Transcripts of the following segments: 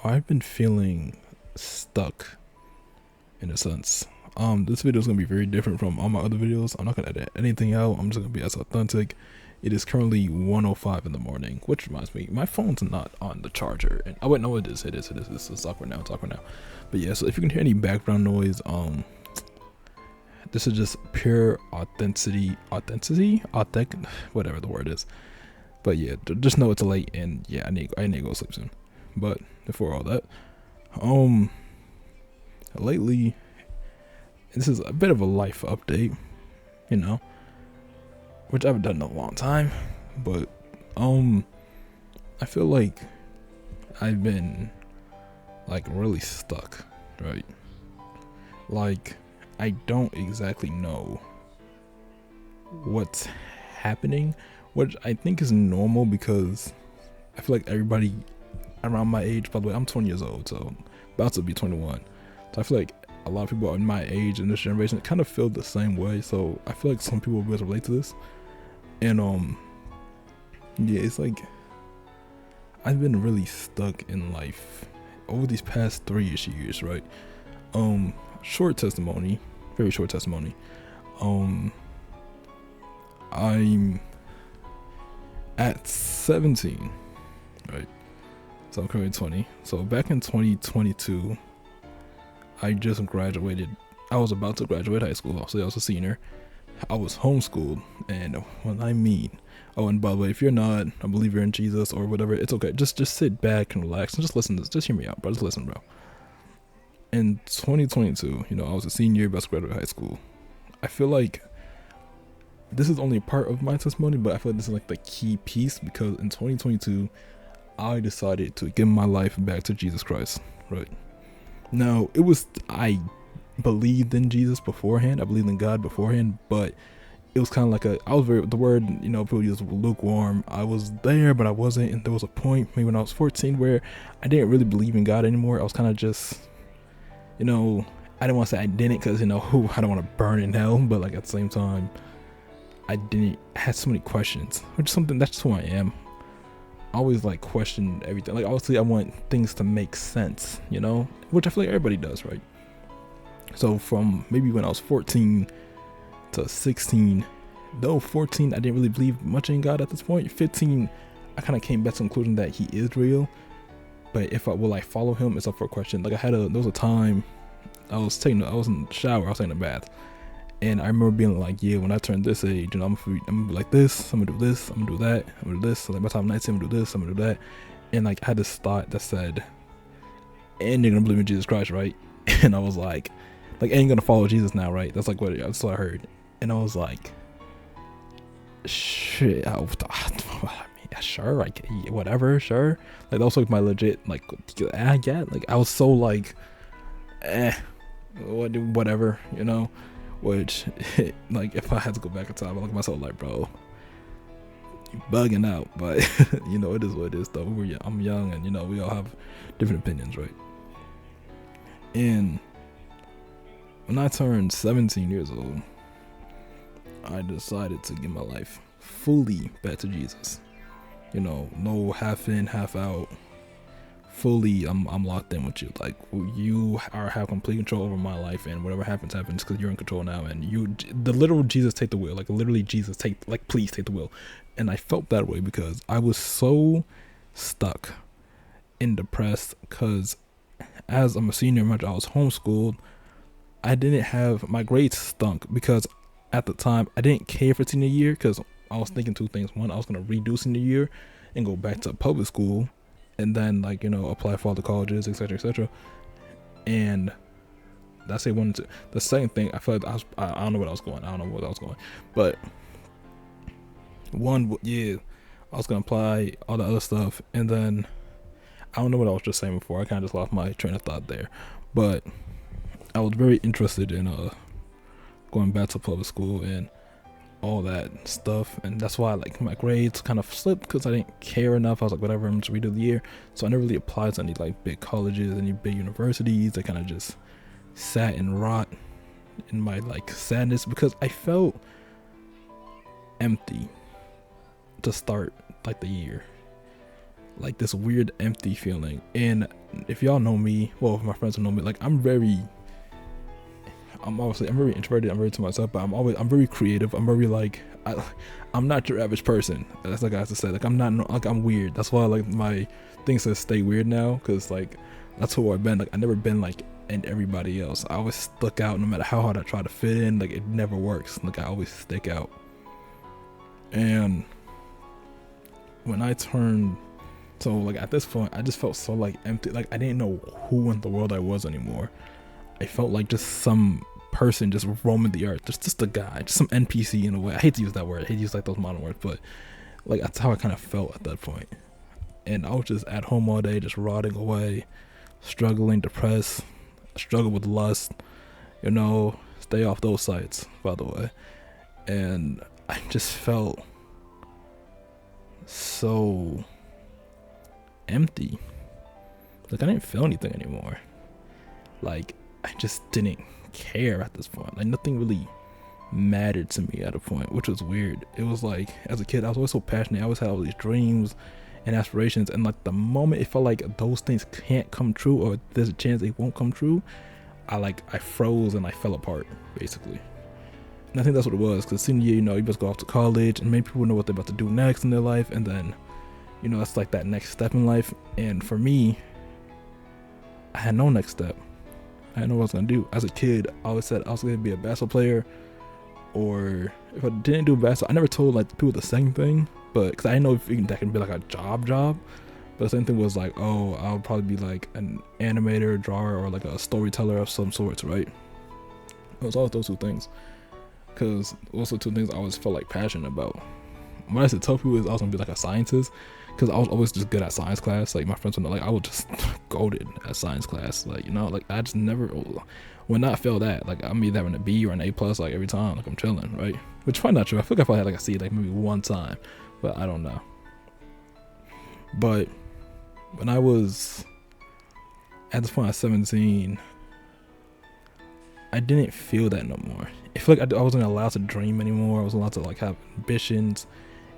I've been feeling stuck in a sense. This video is gonna be very different from all my other videos. I'm not gonna edit anything out. I'm just gonna be as authentic. It is currently 1:05 in the morning, which reminds me, my phone's not on the charger. And oh wait, no, it is. It's awkward now. It's awkward now. But yeah, so if you can hear any background noise, this is just pure authenticity, whatever the word is. But yeah, just know it's late, and yeah, I need to go sleep soon. But before all that, lately, this is a bit of a life update, you know, which I haven't done in a long time. But I feel like I've been like really stuck, right? Like I don't exactly know what's happening, which I think is normal because I feel like everybody around my age, by the way, I'm 20 years old, so about to be 21. So I feel like a lot of people in my age in this generation kind of feel the same way. So I feel like some people will relate to this. And yeah, it's like I've been really stuck in life over these past 3-ish years, right? Short testimony, very short testimony. I'm at 17, right? So I'm currently 20. So back in 2022, I just graduated. I was about to graduate high school. So I was a senior. I was homeschooled, and when I mean, oh, and by the way, if you're not a believer in Jesus or whatever, it's okay. Just sit back and relax and just listen. Just hear me out, bro. Just listen, bro. In 2022, you know, I was a senior, about to graduate high school. I feel like this is only part of my testimony, but I feel like this is like the key piece because in 2022, I decided to give my life back to Jesus Christ, right? Now, I believed in Jesus beforehand. I believed in God beforehand, but it was kind of like the word, you know, people use lukewarm. I was there, but I wasn't. And there was a point, maybe when I was 14, where I didn't really believe in God anymore. I was kind of just, you know, I didn't want to say I didn't because, you know, I don't want to burn in hell, but like at the same time, I had so many questions, which is something, that's who I am. I always like question everything. Like obviously I want things to make sense, you know, which I feel like everybody does, right? So from maybe when I was 14 to 16, though 14 I didn't really believe much in God at this point. 15 I kind of came back to the conclusion that he is real, but if I will like follow him, it's up for a question. Like there was a time I was in the shower, I was taking a bath, and I remember being like, yeah, when I turn this age, you know, I'm gonna be like this, I'm gonna do this, I'm gonna do that, I'm gonna do this. So like by the time 19, I'm gonna do this, I'm gonna do that. And like I had this thought that said, and you're gonna believe in Jesus Christ, right? And I was like, and you're gonna follow Jesus now, right? That's what I heard. And I was like, shit, I mean, sure, like whatever, sure. Like that was like my legit, like, I get, like I was so like, whatever, you know. Which, like, if I had to go back in time, I look at myself like, bro, you bugging out. But you know, it is what it is, though. I'm young, and you know, we all have different opinions, right? And when I turned 17 years old, I decided to give my life fully back to Jesus. You know, no half in, half out. Fully, I'm locked in with you. Like you have complete control over my life, and whatever happens because you're in control now. And the literal Jesus take the wheel. Like literally Jesus please take the wheel. And I felt that way because I was so stuck and depressed because as I'm a senior, I was homeschooled. I didn't have, my grades stunk because at the time I didn't care for senior year because I was thinking two things. One, I was gonna redo senior year and go back to public school, and then like, you know, apply for all the colleges, etc. And that's one. The second thing, I feel like I don't know what I was going. But one, yeah, I was gonna apply all the other stuff, and then I don't know what I was just saying before. I kind of just lost my train of thought there. But I was very interested in going back to public school and all that stuff, and that's why like my grades kind of slipped because I didn't care enough. I was like, whatever, I'm just redo the year. So I never really applied to any like big colleges, any big universities. I kind of just sat and rot in my like sadness because I felt empty to start like the year. like this weird empty feeling. And if y'all know me, well, if my friends know me, like I'm very introverted. I'm very to myself, but I'm very creative. I'm very like, I'm not your average person. That's like I have to say. Like I'm not like I'm weird. That's why like my thing says stay weird now, because like that's who I've been. Like I never been like and everybody else. I always stuck out no matter how hard I try to fit in. Like it never works. Like I always stick out. And when I turned, so like at this point, I just felt so like empty. Like I didn't know who in the world I was anymore. I felt like just some person just roaming the earth, just a guy, just some NPC in a way. I hate to use that word. I hate to use like those modern words, but like that's how I kind of felt at that point. And I was just at home all day, just rotting away, struggling, depressed, struggle with lust, you know, stay off those sites, by the way. And I just felt so empty. Like I didn't feel anything anymore. Like I just didn't care at this point. Like nothing really mattered to me at a point, which was weird. It was like as a kid I was always so passionate. I always had all these dreams and aspirations, and like the moment it felt like those things can't come true, or there's a chance they won't come true, I froze and I fell apart basically. And I think that's what it was, because senior year, you know, you just go off to college and many people know what they're about to do next in their life, and then you know that's like that next step in life. And for me, I had no next step. I didn't know what I was gonna do. As a kid, I always said I was gonna be a basketball player, or if I didn't do basketball, I never told like people the same thing, but because I didn't know if that can be like a job. But the same thing was like, oh, I'll probably be like an animator, drawer, or like a storyteller of some sorts, right? It was always those two things, because also two things I always felt like passionate about. When I said tell people is I was gonna be like a scientist, because I was always just good at science class. Like my friends would know, like I was just goated at science class. Like, you know, like I just never would not fail that. Like I'm either having a B or an A plus like every time. Like I'm chilling, right? Which is probably not true. I feel like I probably had like a C like maybe one time, but I don't know. But when I was at this point at 17, I didn't feel that no more. I feel like I wasn't allowed to dream anymore. I wasn't allowed to like have ambitions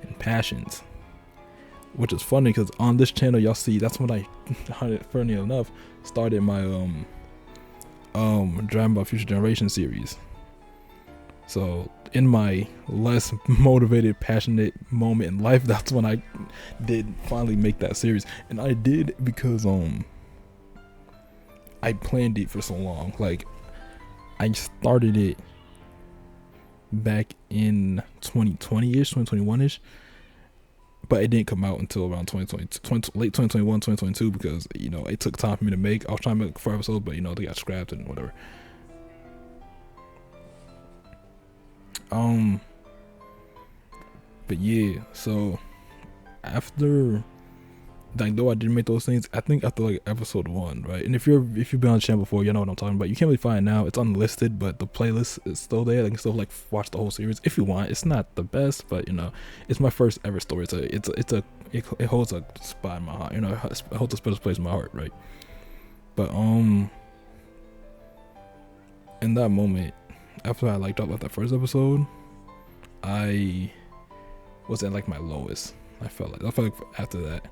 and passions. Which is funny because on this channel, y'all see that's when I, funny enough, started my Dragon Ball Future Generation series. So in my less motivated, passionate moment in life, that's when I did finally make that series. And I did because I planned it for so long. Like I started it back in 2020-ish, 2021-ish. But it didn't come out until around late 2021, 2022, because, you know, it took time for me to make. I was trying to make 4 episodes, but, you know, they got scrapped and whatever. But yeah, so after, like, though I didn't make those things, I think after like episode 1, right? And if you've been on the channel before, you know what I'm talking about. You can't really find it now. It's unlisted, but the playlist is still there. You can still like watch the whole series if you want. It's not the best, but you know, it's my first ever story. It holds a spot in my heart. You know, it holds a special place in my heart, right? But in that moment, after I like dropped like that first episode, I was at like my lowest. I felt like after that,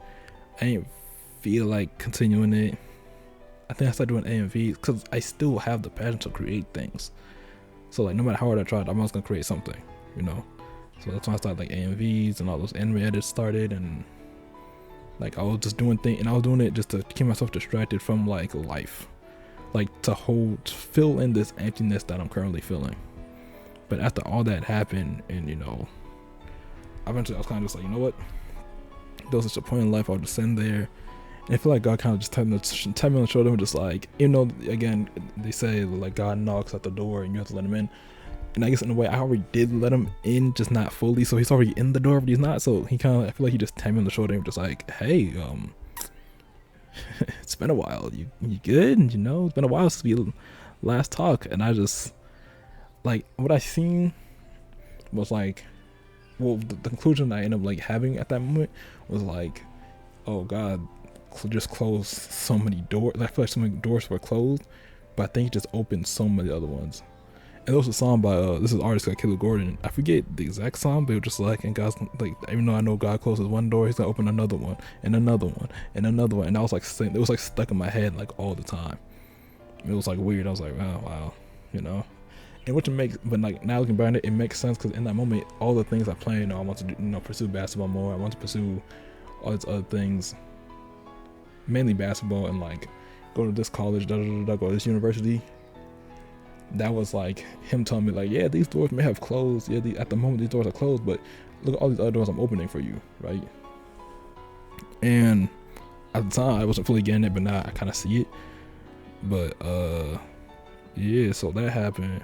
I didn't feel like continuing it. I think I started doing AMVs because I still have the passion to create things. So like no matter how hard I tried, I'm always gonna create something, you know. So that's when I started like AMVs and all those anime edits started, and like I was just doing things, and I was doing it just to keep myself distracted from like life, like to fill in this emptiness that I'm currently feeling. But after all that happened, and you know, eventually I was kind of just like, you know what? There was such a point in life I would just send there, and I feel like God kind of just tapped me on the shoulder and just like, you know, again they say like God knocks at the door and you have to let him in, and I guess in a way I already did let him in, just not fully. So he's already in the door, but he's not. So he kind of, I feel like he just tapped me on the shoulder and was just like, hey, it's been a while. You good? You know, it's been a while since we last talked. And I just like what I seen was like, well, the conclusion I ended up like having at that moment was like, oh God, just closed so many doors. I feel like so many doors were closed, but I think he just opened so many other ones. And there was a song by this is artist like Caleb Gordon. I forget the exact song, but it was just like, and God's like, even though I know God closes one door, He's gonna open another one, and another one, and another one. And I was like, it was like stuck in my head like all the time. It was like weird. I was like, oh wow, you know. And which it makes, but like now looking back on it, it makes sense because in that moment, all the things I planned, I want to do, pursue basketball more. I want to pursue all these other things, mainly basketball, and like go to this college, go to this university. That was like him telling me like, yeah, these doors may have closed. Yeah, at the moment these doors are closed, but look at all these other doors I'm opening for you, right? And at the time I wasn't fully getting it, but now I kind of see it. But yeah, so that happened.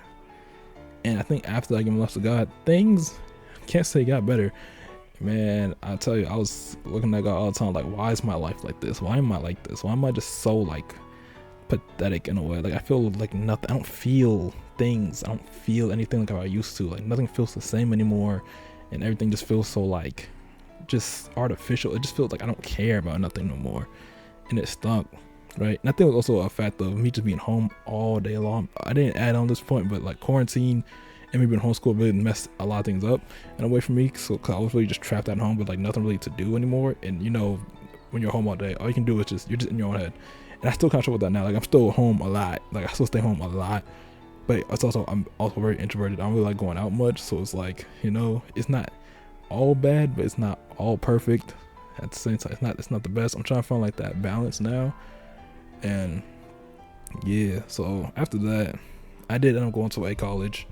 And I think after I gave my life to God, things, can't say got better. Man, I tell you, I was looking at God all the time like, why is my life like this? Why am I like this? Why am I just so like pathetic in a way? Like I feel like nothing. I don't feel things. I don't feel anything like how I used to. Like nothing feels the same anymore, and everything just feels so like just artificial. It just feels like I don't care about nothing no more, and it stunk, right? And I think it was also a fact of me just being home all day long. I didn't add on this point, but like quarantine and me being homeschooled really messed a lot of things up in a way for me. So cause I was really just trapped at home with like nothing really to do anymore. And you know, when you're home all day, all you can do is you're just in your own head. And I still kind of struggle with that now. Like I'm still home a lot. Like I still stay home a lot. But it's also, I'm also very introverted. I don't really like going out much. So it's like, you know, it's not all bad, but it's not all perfect at the same time. It's not the best. I'm trying to find like that balance now. And yeah, so after that, I did end up going to a college,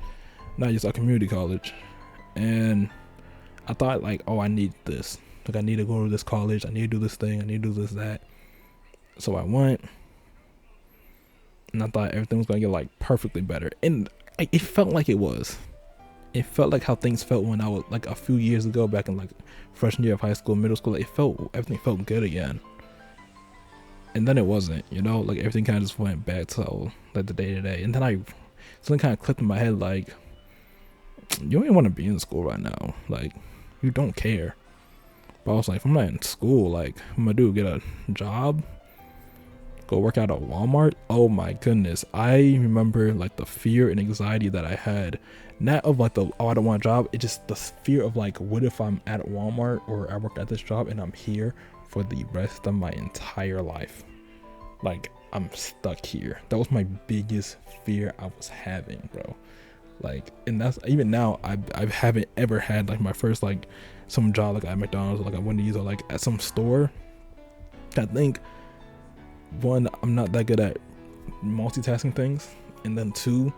not just a community college. And I thought like, oh, I need this. Like I need to go to this college. I need to do this thing. I need to do this, that. So I went, and I thought everything was gonna get like perfectly better, and it felt like it was. It felt like how things felt when I was like a few years ago, back in like freshman year of high school, middle school. Everything felt good again, and then it wasn't. You know, like everything kind of just went back to like the day to day, and then something kind of clicked in my head like, you don't even want to be in school right now. Like you don't care. But I was like, if I'm not in school, like what am I gonna do? Get a job? Go work out at Walmart? Oh my goodness. I remember like the fear and anxiety that I had, not of like I don't want a job. It's just the fear of like, what if I'm at Walmart or I work at this job and I'm here for the rest of my entire life? Like I'm stuck here. That was my biggest fear I was having, bro. Like, and that's even now, I haven't ever had like my first like some job like at McDonald's or like at Wendy's or like at some store. I think one, I'm not that good at multitasking things, and then two,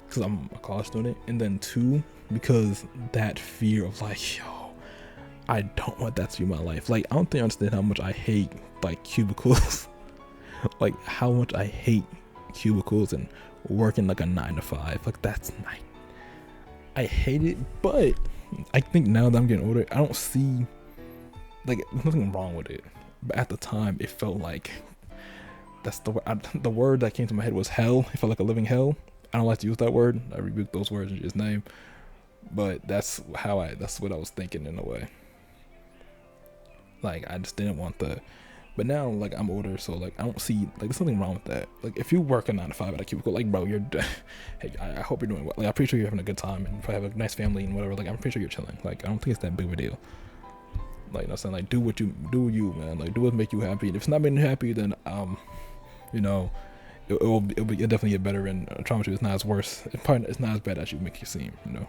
because I'm a college student, and then two, because that fear of like, yo, I don't want that to be my life. Like I don't think I understand how much I hate like cubicles. Like how much I hate cubicles and working like a 9 to 5. Like that's nice. I hate it, but I think now that I'm getting older, I don't see like there's nothing wrong with it. But at the time, it felt like that's the word that came to my head was hell. It felt like a living hell. I don't like to use that word. I rebuke those words in His name. But that's what I was thinking in a way. Like I just didn't want the. But now, like I'm older, so like I don't see like there's something wrong with that. Like if you work a 9 to 5 at a cubicle, like bro, hey, I hope you're doing well. Like I'm pretty sure you're having a good time and you probably have a nice family and whatever. Like I'm pretty sure you're chilling. Like I don't think it's that big of a deal. Like you know what I'm saying, like do you man. Like do what make you happy. And if it's not making you happy, then you know, it'll definitely get better. And I promise you, it's not as worse. It's not as bad as you make it seem. You know.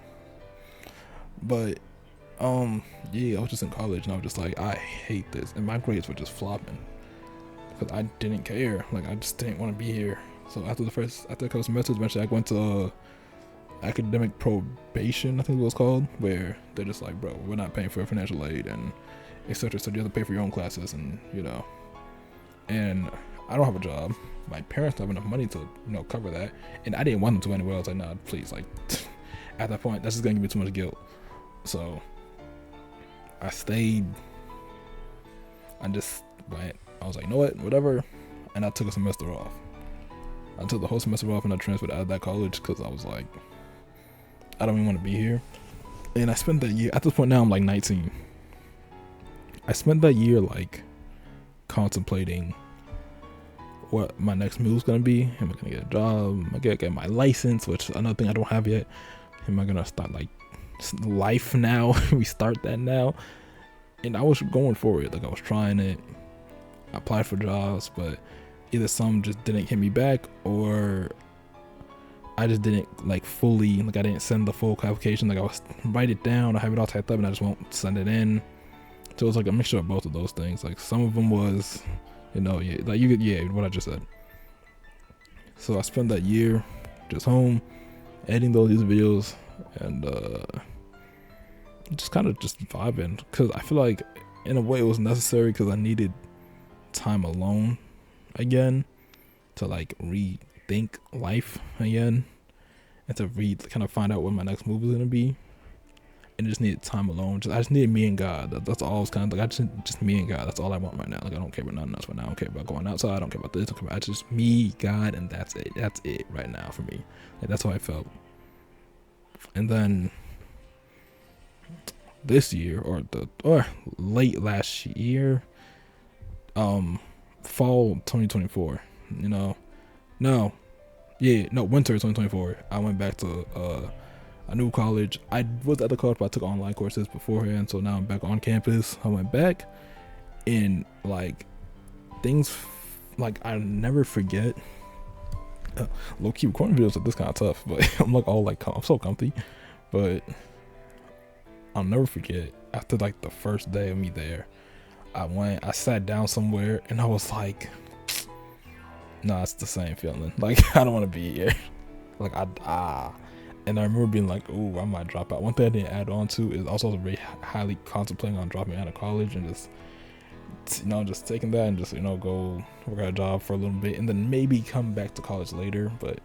But yeah, I was just in college and I was just like, I hate this, and my grades were just flopping because I didn't care. Like I just didn't want to be here. So after a couple semesters, eventually I went to academic probation, I think it was called, where they're just like, bro, we're not paying for financial aid and etc. So you have to pay for your own classes, and you know, and I don't have a job. My parents don't have enough money to cover that, and I didn't want them to anyway. I was like, nah, please, like at that point, that's just gonna give me too much guilt. So I stayed. I just went. I was like, you know what, whatever, and I took a semester off. I took the whole semester off and I transferred out of that college because I was like, I don't even want to be here. And I spent that year. At this point now, I'm like 19. I spent that year like contemplating what my next move is gonna be. Am I gonna get a job? Am I gonna get my license, which is another thing I don't have yet? Am I gonna start like life now? We start that now. And I was going for it. Like I was trying it. I applied for jobs, but either some just didn't hit me back, or I just didn't like fully, like I didn't send the full application. Like I was write it down, I have it all typed up, and I just won't send it in. So it was like a mixture of both of those things. Like some of them was, yeah, like you could, what I just said. So I spent that year just home, editing these videos, and just kind of just vibing, because I feel like in a way it was necessary, because I needed time alone again to like rethink life again, and to kind of find out what my next move was gonna be. And just needed time alone. I just needed me and God. That's all. I was kind of like, just me and God. That's all I want right now. Like I don't care about nothing else right now. I don't care about going outside. I don't care about this. I don't care about, it's just me, God, and that's it. That's it right now for me. Like that's how I felt. And then this year, or late last year, fall 2024. Winter 2024. I went back to a new college. I was at the college, but I took online courses beforehand, so now I'm back on campus. I went back, and like things, like I never forget. Low key recording videos are this kind of tough, but I'm like all like I'm so comfy, but I'll never forget. After like the first day of me there, I sat down somewhere, and I was like, nah, it's the same feeling. Like I don't want to be here. Like and I remember being like, ooh, I might drop out. One thing I didn't add on to is also very highly contemplating on dropping out of college, and just taking that and just, go work at a job for a little bit, and then maybe come back to college later. But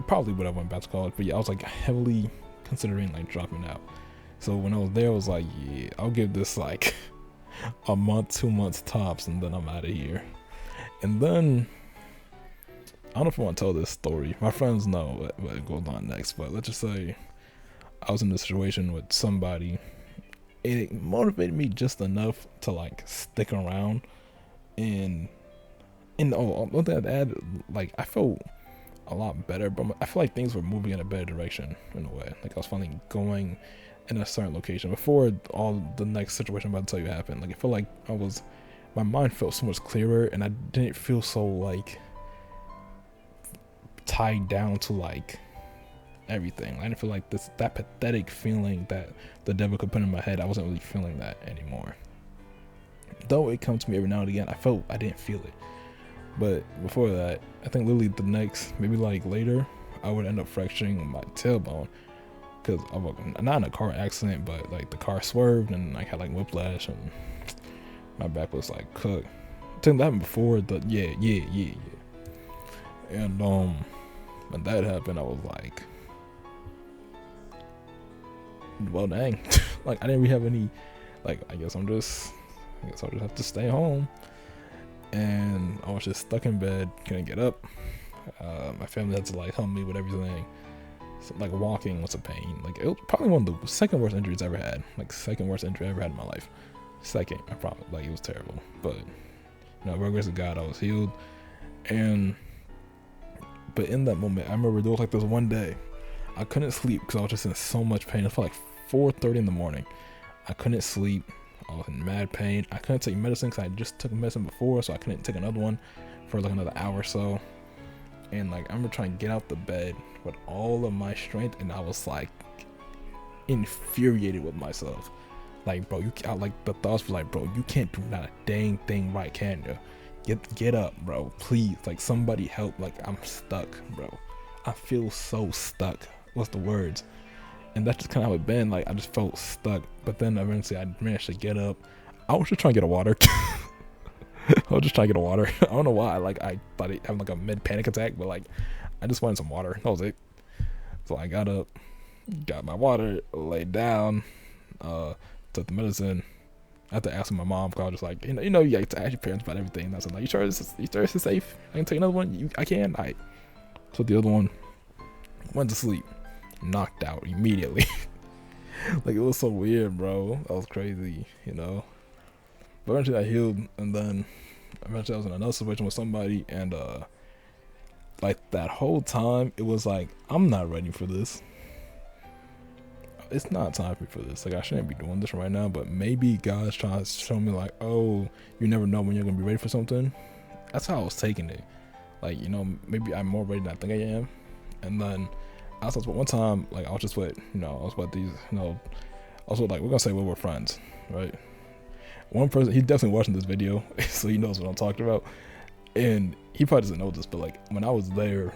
probably would have went back to college. But yeah, I was like heavily considering like dropping out. So when I was there, I was like, yeah, I'll give this like a month, 2 months tops, and then I'm out of here. And then I don't know if I want to tell this story. My friends know what goes on next, but let's just say I was in a situation with somebody, and it motivated me just enough to like stick around. And one thing I'd add, like I felt a lot better, but I feel like things were moving in a better direction in a way. Like I was finally going in a certain location before all the next situation I'm about to tell you happened. Like I feel like my mind felt so much clearer, and I didn't feel so like tied down to like everything. I didn't feel like that pathetic feeling that the devil could put in my head. I wasn't really feeling that anymore. Though it comes to me every now and again, I didn't feel it. But before that, I think literally the next, maybe like later, I would end up fracturing my tailbone, because I was not in a car accident, but like the car swerved and I had like whiplash, and my back was like cooked. I think that happened before and when that happened, I was like, well dang. Like I didn't really have any, like I guess I'll just have to stay home. And I was just stuck in bed, couldn't get up. My family had to like help me with everything. So, like walking was a pain. Like it was probably one of the second worst injuries I ever had. Like second worst injury I ever had in my life. Second, I probably, like it was terrible. But by the grace of God, I was healed. But in that moment, I remember there was like this one day I couldn't sleep because I was just in so much pain. It felt like 4:30 in the morning. I couldn't sleep. I was in mad pain. I couldn't take medicine because I just took medicine before, so I couldn't take another one for like another hour or so. And like I remember trying to get out the bed with all of my strength, and I was like infuriated with myself. Like, bro, like the thoughts were like, bro, you can't do not a dang thing right, can you? Get up, bro, please. Like somebody help. Like I'm stuck, bro. I feel so stuck. What's the words? And that's just kind of how it been. Like I just felt stuck. But then eventually I managed to get up. I was just trying to get a water. I don't know why. Like I thought I had like a mid panic attack, but like I just wanted some water. That was it. So I got up, got my water, laid down, took the medicine. I had to ask my mom, because I was just like, you have to ask your parents about everything. And I was like, you sure this is safe? I can take another one? I can? Alright. So the other one, went to sleep, knocked out immediately. Like it was so weird, bro. That was crazy, But eventually I healed, and then Eventually I was in another situation with somebody, and like that whole time it was like, I'm not ready for this. It's not time for this. Like, I shouldn't be doing this right now, but maybe God's trying to show me like, oh, you never know when you're gonna be ready for something. That's how I was taking it. Like, you know, maybe I'm more ready than I think I am. And then I was one time, like, I was just with, you know, I was with these, you know, also like, we're gonna say we were friends, right? One person, he's definitely watching this video, so he knows what I'm talking about. And he probably doesn't know this, but like, when I was there,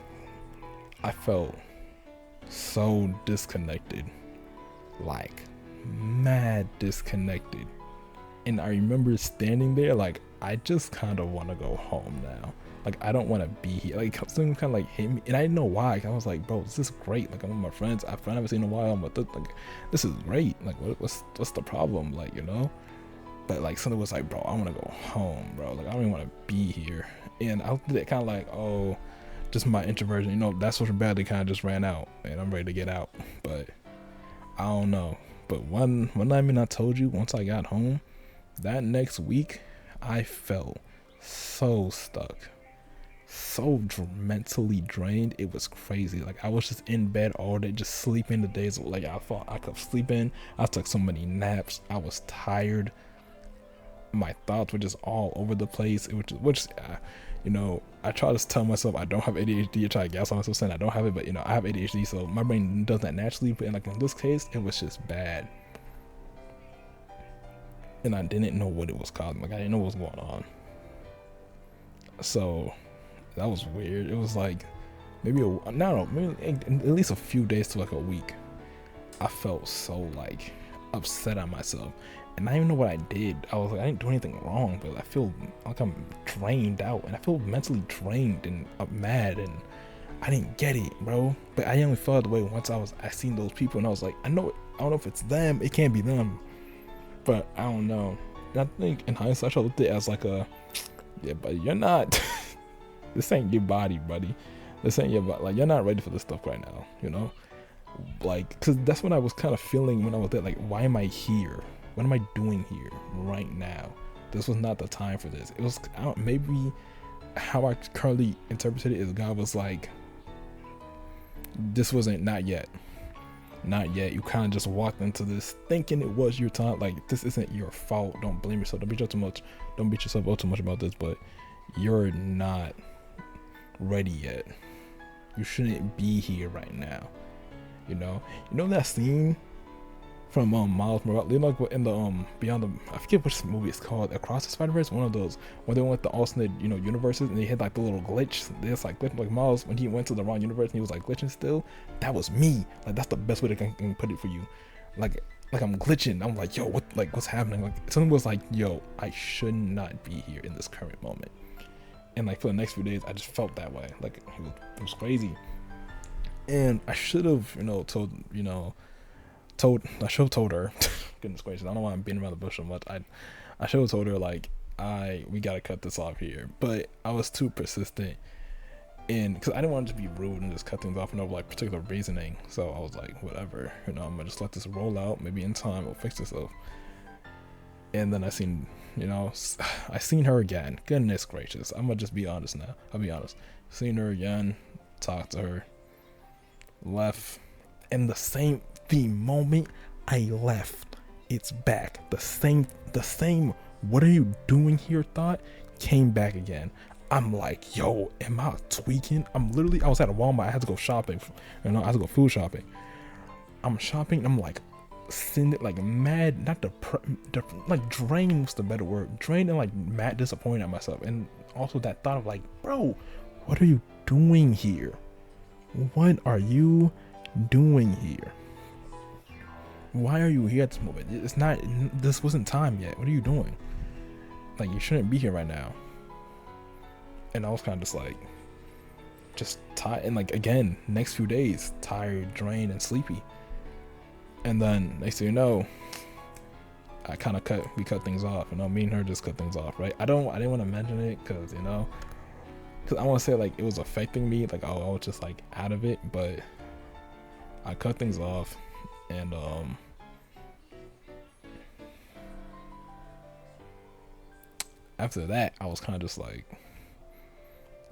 I felt so disconnected, like mad disconnected. And I remember standing there like, I just kind of want to go home now. Like, I don't want to be here. Like, something kind of like hit me, and I didn't know why. I was like, bro, this is great. Like, I'm with my friends. I haven't seen in a while. I'm like, this is great. Like, what's the problem? Like, you know. But like, something was like, bro, I want to go home, bro. Like, I don't even want to be here. And I did it kind of like, oh, just my introversion. You know, that social battery kind of just ran out, and I'm ready to get out. But I don't know. But one night, I told you, once I got home, that next week, I felt so stuck, so mentally drained. It was crazy. Like, I was just in bed all day, just sleeping the days. Like, I thought I could sleep in. I took so many naps. I was tired. My thoughts were just all over the place. It was just, which, you know, I try to tell myself I don't have ADHD. I try to gas on myself saying I don't have it, but you know, I have ADHD, so my brain does that naturally. But like in this case, it was just bad, and I didn't know what it was causing. Like, I didn't know what was going on. So that was weird. It was like maybe at least a few days to like a week. I felt so like upset at myself. And I didn't even know what I did. I was like, I didn't do anything wrong, but I feel like I'm drained out, and I feel mentally drained and mad, and I didn't get it, bro. But I only felt the way once I seen those people, and I was like, I don't know if it's them. It can't be them, but I don't know. And I think in hindsight, I looked at it as like yeah, but you're not. This ain't your body, buddy. This ain't your body. Like, you're not ready for this stuff right now, you know. Like, cause that's what I was kind of feeling when I was there. Like, why am I here? What am I doing here right now? This was not the time for this. It was, maybe how I currently interpreted it is God was like, this wasn't, not yet. You kind of just walked into this thinking it was your time. Like, this isn't your fault. Don't blame yourself. Don't beat yourself up too much about this, but you're not ready yet. You shouldn't be here right now. You know that scene from Miles Morales, you know, like in the Beyond the, I forget which movie it's called, Across the Spider-Verse, one of those, when they went to alternate, you know, universes, and they had like the little glitch. They just like glitching, like Miles when he went to the wrong universe and he was like glitching still. That was me. Like, that's the best way to can put it for you. Like I'm glitching. I'm like, yo, what's happening? Like, something was like, yo, I should not be here in this current moment. And like for the next few days, I just felt that way. Like, it was crazy. And I should have, you know, told her. Goodness gracious, I don't know why I'm beating around the bush so much. I should have told her like, we gotta cut this off here. But I was too persistent, and because I didn't want to be rude and just cut things off for no like particular reasoning. So I was like, whatever, you know, I'm gonna just let this roll out. Maybe in time it'll fix itself. And then I seen her again. Goodness gracious, I'm gonna just be honest now. I'll be honest. Seen her again, talked to her, left, and the moment I left, it's back. The same what are you doing here thought came back again. I'm like, yo, am I tweaking? I was at a Walmart. I had to go shopping. You know, I had to go food shopping. I'm shopping. I'm like, like mad, not like drained was the better word. Drained and like mad, disappointed at myself. And also that thought of like, bro, what are you doing here? What are you doing here? Why are you here at this moment? This wasn't time yet. What are you doing? Like, you shouldn't be here right now. And I was kind of just like, just tired. And like, again, next few days, tired, drained, and sleepy. And then next thing you know, we cut things off. You know, me and her just cut things off, right? I didn't want to mention it because, you know, because I want to say like it was affecting me. Like, I was just like out of it, but I cut things off. And after that, I was kind of just like,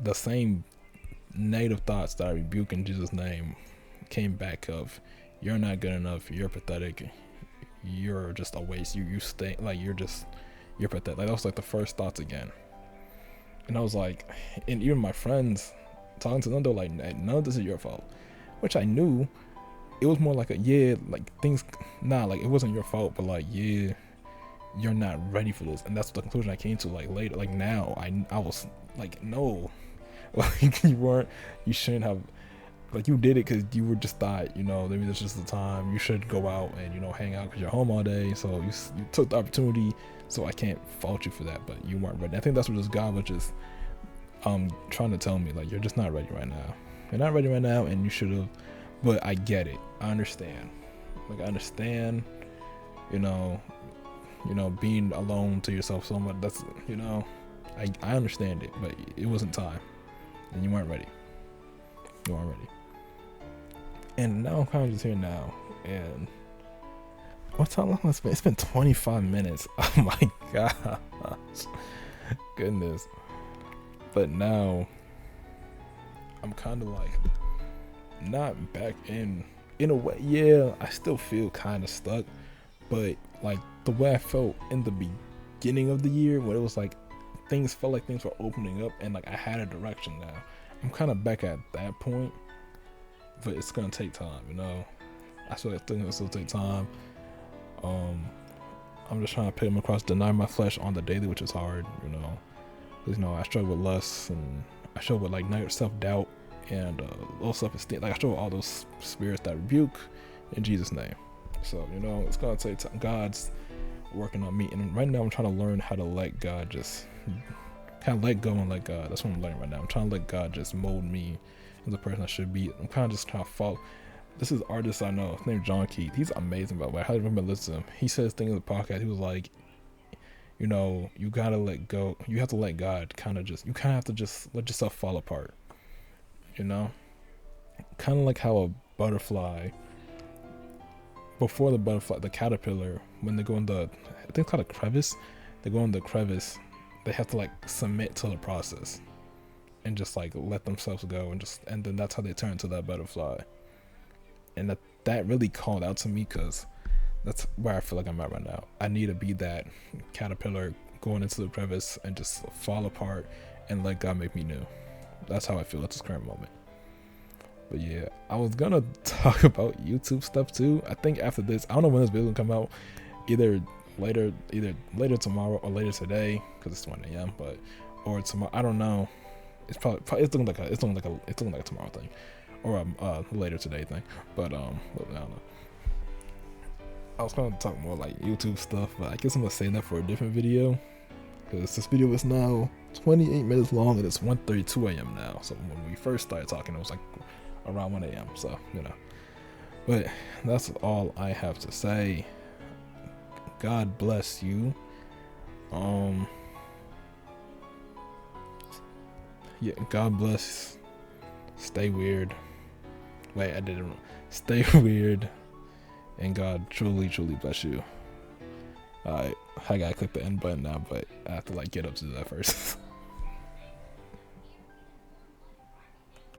the same negative thoughts that I rebuke in Jesus' name came back of, you're not good enough, you're pathetic, you're just a waste, you stay, like, you're pathetic. Like, that was like the first thoughts again. And I was like, and even my friends, talking to them, they're like, none of this is your fault. Which I knew. It was more like a, yeah, like things, like it wasn't your fault, but like, yeah, you're not ready for this. And that's the conclusion I came to, like, later. Like, now, I was like, no. Like, you shouldn't have, like, you did it because you were just thought, maybe this is just the time. You should go out and, hang out because you're home all day. So you took the opportunity. So I can't fault you for that, but you weren't ready. I think that's what this God was just trying to tell me, like, you're just not ready right now. You're not ready right now, and you should have. But I get it. I understand. Like, I understand. Being alone to yourself so much. That's I understand it, but it wasn't time, and you weren't ready. You weren't ready. And now I'm kind of just here now, and what's how long it's been? It's been 25 minutes. Oh my gosh. Goodness. But now I'm kind of like not back in a way. Yeah, I still feel kind of stuck, but like the way I felt in the beginning of the year, when it was like things felt like things were opening up and like I had a direction now. I'm kind of back at that point, but it's gonna take time, I think it'll still take time. I'm just trying to put him across, deny my flesh on the daily, which is hard, I struggle with lust, and I struggle with like negative self-doubt and low self-esteem. Like, I struggle with all those spirits that I rebuke in Jesus' name. So, it's gonna take time. God's working on me, and right now I'm trying to learn how to let God just kind of let go and let God. That's what I'm learning right now. I'm trying to let God just mold me as the person I should be. I'm kind of just trying to follow. This is artist I know. His name is John Keith. He's amazing, by the way. I highly recommend listening to him. He says things in the podcast. He was like, you gotta let go. You have to let God kind of have to just let yourself fall apart. Kind of like how a butterfly, before the caterpillar, when they go in I think it's called a crevice. They go in the crevice. They have to like submit to the process and just like let themselves go, and then that's how they turn into that butterfly. And that really called out to me, because that's where I feel like I'm at right now. I need to be that caterpillar going into the crevice and just fall apart and let God make me new. That's how I feel at this current moment. But yeah, I was gonna talk about YouTube stuff too. I think after this, I don't know when this video will come out. Either later tomorrow or later today, because it's 1 a.m. or tomorrow. I don't know. It's probably it's looking like a tomorrow thing, or a later today thing. But I don't know. I was going to talk more like YouTube stuff, but I guess I'm gonna save that for a different video, because this video is now 28 minutes long and it's 1:32 a.m. now. So when we first started talking, it was like around 1 a.m. So but that's all I have to say. God bless you. Yeah, God bless. Stay weird. Wait, I did it wrong. Stay weird, and God truly bless you. Alright, I gotta click the end button now, but I have to like get up to that first.